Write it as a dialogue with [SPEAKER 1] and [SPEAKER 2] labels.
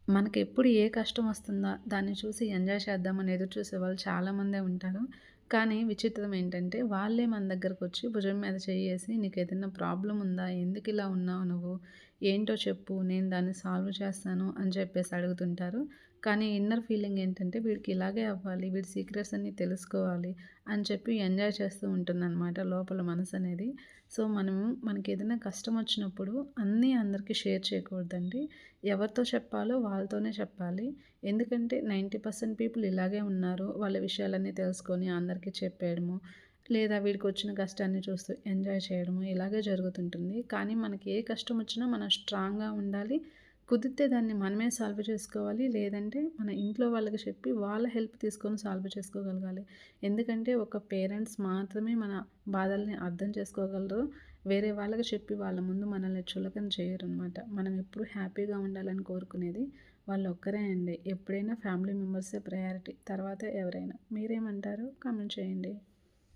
[SPEAKER 1] మనకెప్పుడు ఏ కష్టం వస్తుందా దాన్ని చూసి ఎంజాయ్ చేద్దామని ఎదురు చూసేవాళ్ళు చాలామందే ఉంటారు. కానీ విచిత్రం ఏంటంటే వాళ్ళే మన దగ్గరకొచ్చి భుజం మీద చెయ్యేసి "నీకేదైనా ప్రాబ్లమ్ ఉందా? ఎందుకిలా ఉన్నావు నువ్వు? ఏంటో చెప్పు నేను దాన్ని సాల్వ్ చేస్తాను" అని చెప్పేసి అడుగుతుంటారు. కానీ ఇన్నర్ ఫీలింగ్ ఏంటంటే వీడికి ఇలాగే అవ్వాలి, వీడి సీక్రెట్స్ అన్నీ తెలుసుకోవాలి అని చెప్పి ఎంజాయ్ చేస్తూ ఉంటుందనమాట లోపల మనసనేది. సో, మనకేదైనా కష్టం వచ్చినప్పుడు అన్నీ అందరికీ షేర్ చేయకూడదండి. ఎవరితో చెప్పాలో వాళ్ళతోనే చెప్పాలి. ఎందుకంటే 90% పీపుల్ ఇలాగే ఉన్నారు. వాళ్ళ విషయాలన్నీ తెలుసుకొని అందరికీ చెప్పేయడము, లేదా వీడికొచ్చిన కష్టాన్ని చూస్తూ ఎంజాయ్ చేయడము ఇలాగే జరుగుతుంటుంది. కానీ మనకి ఏ కష్టం వచ్చినా మనం స్ట్రాంగ్‌గా ఉండాలి. కుదిరితే దాన్ని మనమే సాల్వ్ చేసుకోవాలి. లేదంటే మన ఇంట్లో వాళ్ళకి చెప్పి వాళ్ళ హెల్ప్ తీసుకొని సాల్వ్ చేసుకోగలగాలి. ఎందుకంటే ఒక పేరెంట్స్ మాత్రమే మన బాధల్ని అర్థం చేసుకోగలరు. వేరే వాళ్ళకి చెప్పి వాళ్ళ ముందు మనల్ని చులకన చేయరనమాట. మనం ఎప్పుడు హ్యాపీగా ఉండాలని కోరుకునేది వాళ్ళొక్కరే అండి. ఎప్పుడైనా ఫ్యామిలీ మెంబర్సే ప్రయారిటీ. తర్వాత ఎవరైనా. మీరేమంటారు? కామెంట్ చేయండి.